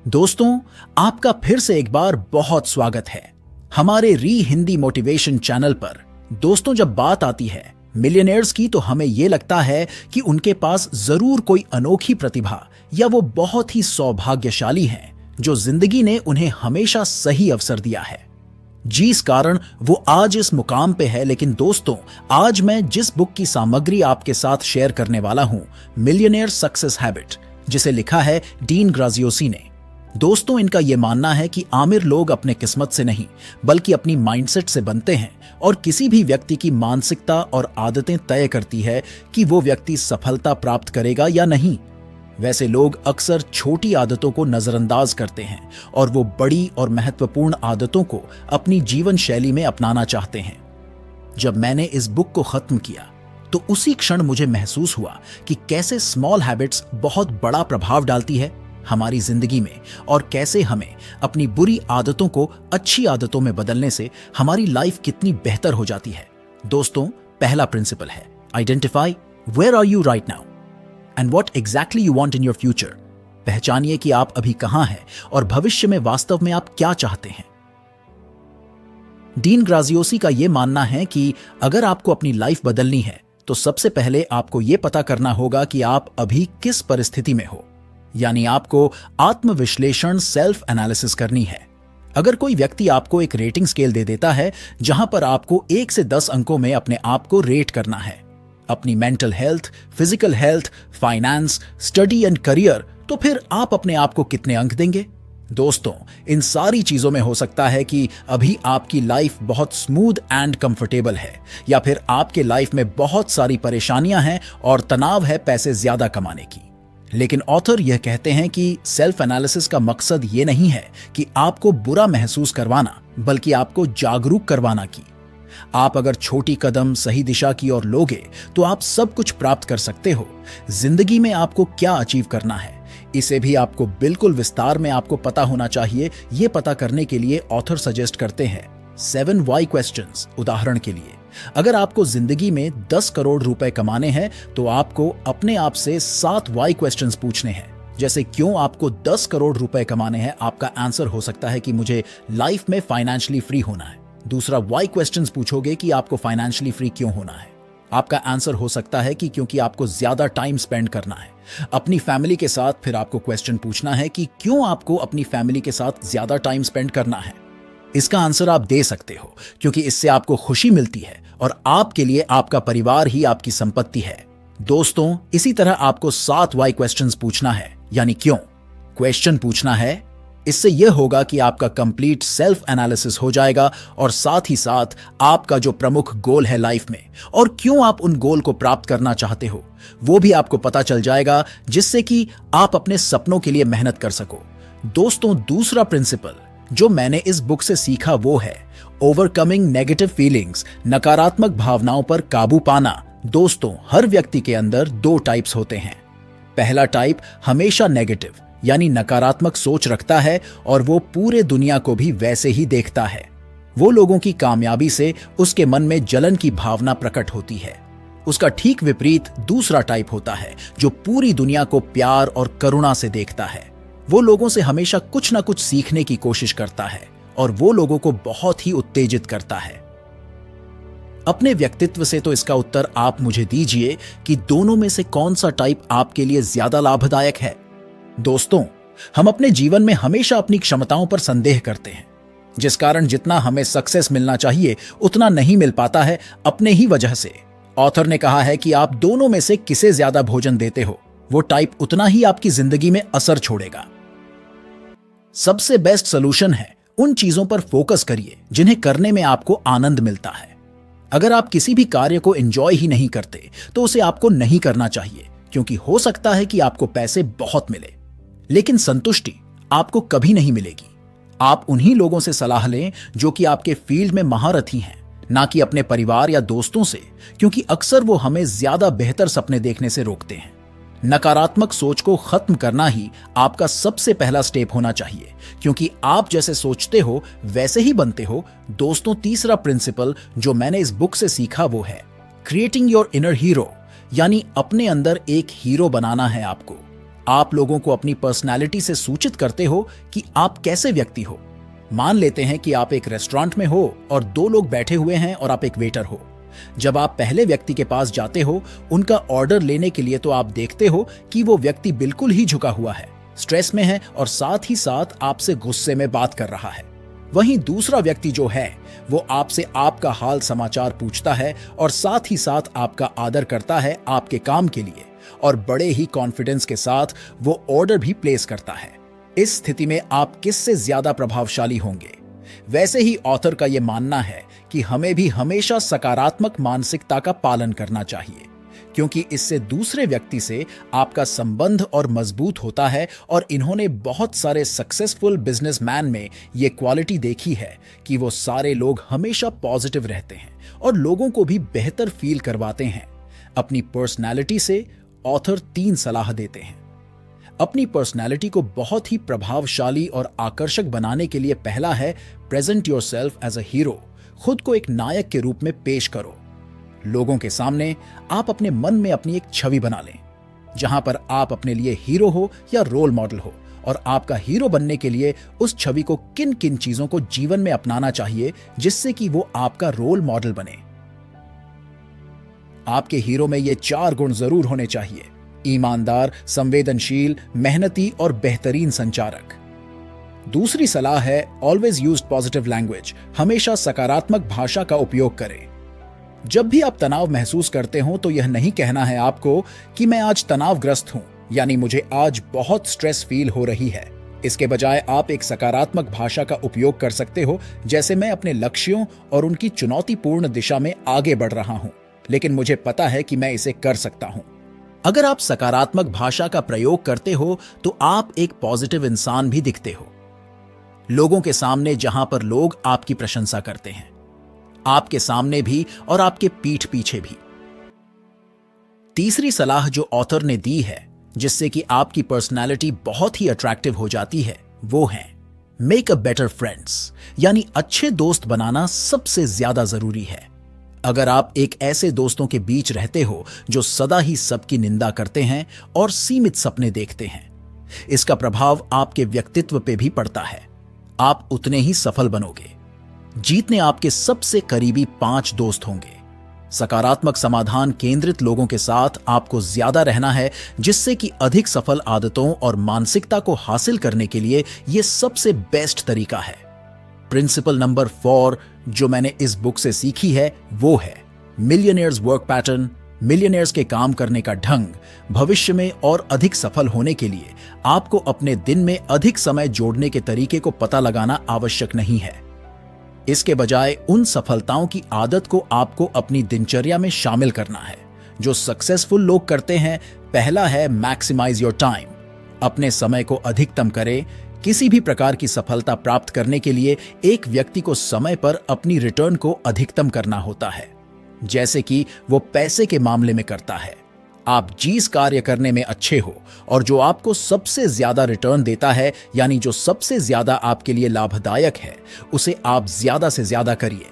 दोस्तों, आपका फिर से एक बार बहुत स्वागत है हमारे री हिंदी मोटिवेशन चैनल पर। दोस्तों, जब बात आती है मिलियनेयर्स की तो हमें यह लगता है कि उनके पास जरूर कोई अनोखी प्रतिभा या वो बहुत ही सौभाग्यशाली हैं जो जिंदगी ने उन्हें हमेशा सही अवसर दिया है, जिस कारण वो आज इस मुकाम पे है। लेकिन दोस्तों, आज मैं जिस बुक की सामग्री आपके साथ शेयर करने वाला हूं, मिलियनेयर सक्सेस हैबिट, जिसे लिखा है डीन ग्राजियोसी ने। दोस्तों, इनका यह मानना है कि आमिर लोग अपने किस्मत से नहीं बल्कि अपनी माइंडसेट से बनते हैं और किसी भी व्यक्ति की मानसिकता और आदतें तय करती है कि वो व्यक्ति सफलता प्राप्त करेगा या नहीं। वैसे लोग अक्सर छोटी आदतों को नजरअंदाज करते हैं और वो बड़ी और महत्वपूर्ण आदतों को अपनी जीवन शैली में अपनाना चाहते हैं। जब मैंने इस बुक को खत्म किया तो उसी क्षण मुझे महसूस हुआ कि कैसे स्मॉल हैबिट्स बहुत बड़ा प्रभाव डालती है हमारी जिंदगी में और कैसे हमें अपनी बुरी आदतों को अच्छी आदतों में बदलने से हमारी लाइफ कितनी बेहतर हो जाती है। दोस्तों, पहला प्रिंसिपल है identify where are you right now and what exactly you want in your future. पहचानिए कि आप अभी कहां हैं और भविष्य में वास्तव में आप क्या चाहते हैं। डीन ग्राजियोसी का यह मानना है कि अगर आपको अपनी लाइफ बदलनी है तो सबसे पहले आपको यह पता करना होगा कि आप अभी किस परिस्थिति में हो, यानी आपको आत्मविश्लेषण सेल्फ एनालिसिस करनी है। अगर कोई व्यक्ति आपको एक रेटिंग स्केल दे देता है जहां पर आपको 1 से 10 अंकों में अपने आप को रेट करना है, अपनी mental health, physical health, finance, study and career, तो फिर आप अपने आप को कितने अंक देंगे? दोस्तों, इन सारी चीजों में हो सकता है कि अभी आपकी लाइफ बहुत स्मूथ एंड कंफर्टेबल है, या फिर आपके लाइफ में बहुत सारी परेशानियां हैं और तनाव है पैसे ज्यादा कमाने की। लेकिन ऑथर यह कहते हैं कि सेल्फ एनालिसिस का मकसद ये नहीं है कि आपको बुरा महसूस करवाना, बल्कि आपको जागरूक करवाना की आप अगर छोटी कदम सही दिशा की ओर लोगे तो आप सब कुछ प्राप्त कर सकते हो। जिंदगी में आपको क्या अचीव करना है, इसे भी आपको बिल्कुल विस्तार में आपको पता होना चाहिए। ये पता करने के लिए ऑथर सजेस्ट करते हैं 7 वाई क्वेश्चंस। उदाहरण के लिए, अगर आपको जिंदगी में 10 करोड़ रुपए कमाने हैं तो आपको अपने आप से 7 वाई क्वेश्चंस पूछने हैं। जैसे क्यों आपको 10 करोड़ रुपए कमाने हैं, आपका आंसर हो सकता है कि मुझे लाइफ में फाइनेंशियली फ्री होना है। दूसरा वाई क्वेश्चंस पूछोगे कि आपको फाइनेंशियली फ्री क्यों होना है, आपका आंसर हो सकता है कि क्योंकि आपको ज्यादा टाइम स्पेंड करना है अपनी फैमिली के साथ। फिर आपको क्वेश्चन पूछना है कि क्यों आपको अपनी फैमिली के साथ ज्यादा टाइम स्पेंड करना है। इसका आंसर आप दे सकते हो क्योंकि इससे आपको खुशी मिलती है और आपके लिए आपका परिवार ही आपकी संपत्ति है। दोस्तों, इसी तरह आपको 7 वाई क्वेश्चंस पूछना है, यानी क्यों क्वेश्चन पूछना है। इससे यह होगा कि आपका कंप्लीट सेल्फ एनालिसिस हो जाएगा और साथ ही साथ आपका जो प्रमुख गोल है लाइफ में और क्यों आप उन गोल को प्राप्त करना चाहते हो वो भी आपको पता चल जाएगा, जिससे कि आप अपने सपनों के लिए मेहनत कर सको। दोस्तों, दूसरा प्रिंसिपल जो मैंने इस बुक से सीखा वो है ओवरकमिंग नेगेटिव फीलिंग्स, नकारात्मक भावनाओं पर काबू पाना। दोस्तों, हर व्यक्ति के अंदर 2 टाइप्स होते हैं। पहला टाइप हमेशा नेगेटिव यानी नकारात्मक सोच रखता है और वो पूरे दुनिया को भी वैसे ही देखता है। वो लोगों की कामयाबी से उसके मन में जलन की भावना प्रकट होती है। उसका ठीक विपरीत दूसरा टाइप होता है जो पूरी दुनिया को प्यार और करुणा से देखता है। वो लोगों से हमेशा कुछ ना कुछ सीखने की कोशिश करता है और वो लोगों को बहुत ही उत्तेजित करता है। अपने व्यक्तित्व से तो इसका उत्तर आप मुझे दीजिए कि दोनों में से कौन सा टाइप आपके लिए ज्यादा लाभदायक है। दोस्तों, हम अपने जीवन में हमेशा अपनी क्षमताओं पर संदेह करते हैं, जिस कारण जितना हमें सक्सेस मिलना चाहिए उतना नहीं मिल पाता है अपने ही वजह से। ऑथर ने कहा है कि आप दोनों में से किसे ज्यादा भोजन देते हो, वो टाइप उतना ही आपकी जिंदगी में असर छोड़ेगा। सबसे बेस्ट सॉल्यूशन है उन चीजों पर फोकस करिए जिन्हें करने में आपको आनंद मिलता है। अगर आप किसी भी कार्य को एंजॉय ही नहीं करते तो उसे आपको नहीं करना चाहिए, क्योंकि हो सकता है कि आपको पैसे बहुत मिले लेकिन संतुष्टि आपको कभी नहीं मिलेगी। आप उन्हीं लोगों से सलाह लें जो कि आपके फील्ड में महारथी हैं, ना कि अपने परिवार या दोस्तों से, क्योंकि अक्सर वो हमें ज्यादा बेहतर सपने देखने से रोकते हैं। नकारात्मक सोच को खत्म करना ही आपका सबसे पहला स्टेप होना चाहिए, क्योंकि आप जैसे सोचते हो वैसे ही बनते हो। दोस्तों, तीसरा प्रिंसिपल जो मैंने इस बुक से सीखा वो है क्रिएटिंग योर इनर हीरो, यानी अपने अंदर एक हीरो बनाना है आपको। आप लोगों को अपनी पर्सनैलिटी से सूचित करते हो कि आप कैसे व्यक्ति हो। मान लेते हैं कि आप एक रेस्टोरेंट में हो और दो लोग बैठे हुए हैं और आप एक वेटर हो। जब आप पहले व्यक्ति के पास जाते हो उनका ऑर्डर लेने के लिए, तो आप देखते हो कि वो व्यक्ति बिल्कुल ही झुका हुआ है, स्ट्रेस में है और साथ ही साथ आपसे गुस्से में बात कर रहा है। वहीं दूसरा व्यक्ति जो है वो आपसे आपका हाल समाचार पूछता है और साथ ही साथ आपका आदर करता है आपके काम के लिए, और बड़े ही कॉन्फिडेंस के साथ वो ऑर्डर भी प्लेस करता है। इस स्थिति में आप किससे ज्यादा प्रभावशाली होंगे? वैसे ही ऑथर का यह मानना है कि हमें भी हमेशा सकारात्मक मानसिकता का पालन करना चाहिए, क्योंकि इससे दूसरे व्यक्ति से आपका संबंध और मजबूत होता है। और इन्होंने बहुत सारे सक्सेसफुल बिजनेसमैन में ये क्वालिटी देखी है कि वो सारे लोग हमेशा पॉजिटिव रहते हैं और लोगों को भी बेहतर फील करवाते हैं। अपनी पर्सनैलिटी से ऑथर 3 सलाह देते हैं। अपनी पर्सनैलिटी को बहुत ही प्रभावशाली और आकर्षक बनाने के लिए पहला है, present yourself as a hero. खुद को एक नायक के रूप में पेश करो। लोगों के सामने आप अपने मन में अपनी एक छवि बना लें, जहां पर आप अपने लिए हीरो हो या रोल मॉडल हो, और आपका हीरो बनने के लिए उस छवि को किन किन चीजों को जीवन में अपनाना चाहिए जिससे कि वो आपका रोल मॉडल बने। आपके हीरो में ये 4 गुण जरूर होने चाहिए: ईमानदार, संवेदनशील, मेहनती और बेहतरीन संचारक। दूसरी सलाह है, ऑलवेज यूज पॉजिटिव लैंग्वेज। हमेशा सकारात्मक भाषा का उपयोग करें। जब भी आप तनाव महसूस करते हो तो यह नहीं कहना है आपको कि मैं आज तनावग्रस्त हूं, यानी मुझे आज बहुत स्ट्रेस फील हो रही है। इसके बजाय आप एक सकारात्मक भाषा का उपयोग कर सकते हो, जैसे मैं अपने लक्ष्यों और उनकी चुनौतीपूर्ण दिशा में आगे बढ़ रहा हूं, लेकिन मुझे पता है कि मैं इसे कर सकता हूं। अगर आप सकारात्मक भाषा का प्रयोग करते हो तो आप एक पॉजिटिव इंसान भी दिखते हो, लोगों के सामने, जहां पर लोग आपकी प्रशंसा करते हैं, आपके सामने भी और आपके पीठ पीछे भी। तीसरी सलाह जो ऑथर ने दी है, जिससे कि आपकी पर्सनैलिटी बहुत ही अट्रैक्टिव हो जाती है, वो है मेक अ बेटर फ्रेंड्स, यानी अच्छे दोस्त बनाना सबसे ज्यादा जरूरी है। अगर आप एक ऐसे दोस्तों के बीच रहते हो जो सदा ही सबकी निंदा करते हैं और सीमित सपने देखते हैं, इसका प्रभाव आपके व्यक्तित्व पे भी पड़ता है। आप उतने ही सफल बनोगे। जीतने आपके सबसे करीबी 5 दोस्त होंगे। सकारात्मक समाधान केंद्रित लोगों के साथ आपको ज्यादा रहना है, जिससे कि अधिक सफल आदतों और मानसिकता को हासिल करने के लिए यह सबसे बेस्ट तरीका है। प्रिंसिपल नंबर 4 जो मैंने इस बुक से सीखी है वो है मिलियनेयर्स वर्क पैटर्न। मिलियनेयर्स के काम करने का ढंग। भविष्य में और अधिक सफल होने के लिए आपको अपने दिन में अधिक समय जोड़ने के तरीके को पता लगाना आवश्यक नहीं है। इसके बजाय उन सफलताओं की आदत को आपको अपनी दिनचर्या में शामिल करना है जो सक्सेसफुल लोग करते हैं। पहला है मैक्सिमाइज योर टाइम। अपने समय को अधिकतम करें। किसी भी प्रकार की सफलता प्राप्त करने के लिए एक व्यक्ति को समय पर अपनी रिटर्न को अधिकतम करना होता है, जैसे कि वो पैसे के मामले में करता है। आप जिस कार्य करने में अच्छे हो और जो आपको सबसे ज्यादा रिटर्न देता है, यानी जो सबसे ज्यादा आपके लिए लाभदायक है, उसे आप ज्यादा से ज्यादा करिए।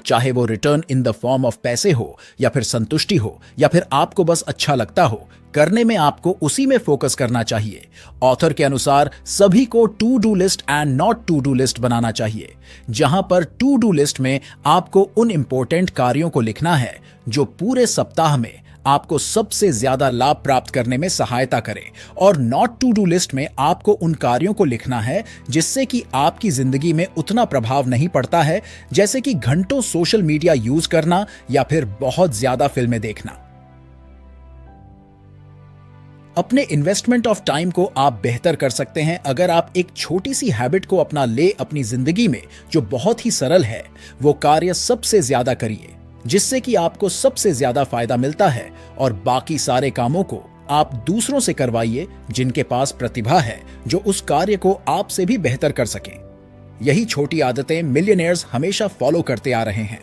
चाहे वो return in the form of पैसे हो या फिर संतुष्टि हो या फिर आपको बस अच्छा लगता हो, करने में आपको उसी में फोकस करना चाहिए। ऑथर के अनुसार सभी को to do list and not to do list बनाना चाहिए, जहां पर टू डू लिस्ट में आपको उन इंपॉर्टेंट कार्यों को लिखना है जो पूरे सप्ताह में आपको सबसे ज्यादा लाभ प्राप्त करने में सहायता करें, और नॉट टू डू लिस्ट में आपको उन कार्यों को लिखना है जिससे कि आपकी जिंदगी में उतना प्रभाव नहीं पड़ता है, जैसे कि घंटों सोशल मीडिया यूज करना या फिर बहुत ज्यादा फिल्में देखना। अपने इन्वेस्टमेंट ऑफ टाइम को आप बेहतर कर सकते हैं अगर आप एक छोटी सी हैबिट को अपना ले अपनी जिंदगी में, जो बहुत ही सरल है। वो कार्य सबसे ज्यादा करिए जिससे कि आपको सबसे ज्यादा फायदा मिलता है, और बाकी सारे कामों को आप दूसरों से करवाइए जिनके पास प्रतिभा है, जो उस कार्य को आपसे भी बेहतर कर सकें। यही छोटी आदतें मिलियनेयर्स हमेशा फॉलो करते आ रहे हैं।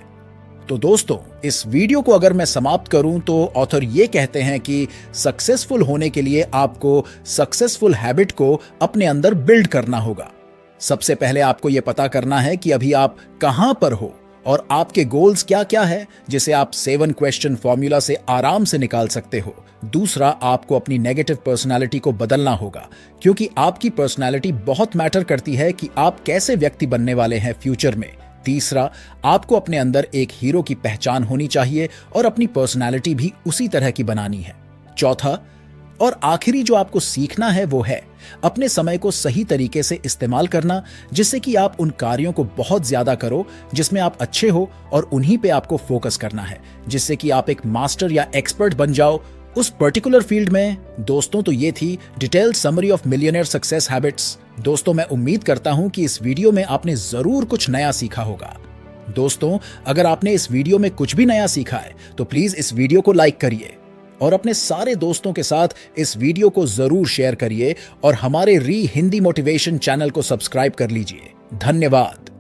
तो दोस्तों, इस वीडियो को अगर मैं समाप्त करूं तो ऑथर ये कहते हैं कि सक्सेसफुल होने के लिए आपको सक्सेसफुल हैबिट को अपने अंदर बिल्ड करना होगा। सबसे पहले आपको यह पता करना है कि अभी आप कहां पर हो और आपके गोल्स क्या क्या है जिसे आप 7 क्वेश्चन फॉर्मूला से आराम से निकाल सकते हो। दूसरा, आपको अपनी नेगेटिव पर्सनालिटी को बदलना होगा, क्योंकि आपकी पर्सनालिटी बहुत मैटर करती है कि आप कैसे व्यक्ति बनने वाले हैं फ्यूचर में। तीसरा, आपको अपने अंदर एक हीरो की पहचान होनी चाहिए और अपनी पर्सनालिटी भी उसी तरह की बनानी है। चौथा और आखिरी जो आपको सीखना है वो है अपने समय को सही तरीके से इस्तेमाल करना, जिससे कि आप उन कार्यों को बहुत ज्यादा करो जिसमें आप अच्छे हो और उन्हीं पे आपको फोकस करना है, जिससे कि आप एक मास्टर या एक्सपर्ट बन जाओ उस पर्टिकुलर फील्ड में। दोस्तों, तो ये थी detailed summary of millionaire success habits. दोस्तों, मैं उम्मीद करता हूं कि इस वीडियो में आपने जरूर कुछ नया सीखा होगा। दोस्तों, अगर आपने इस वीडियो में कुछ भी नया सीखा है तो प्लीज इस वीडियो को लाइक करिए और अपने सारे दोस्तों के साथ इस वीडियो को जरूर शेयर करिए और हमारे री हिंदी मोटिवेशन चैनल को सब्सक्राइब कर लीजिए। धन्यवाद।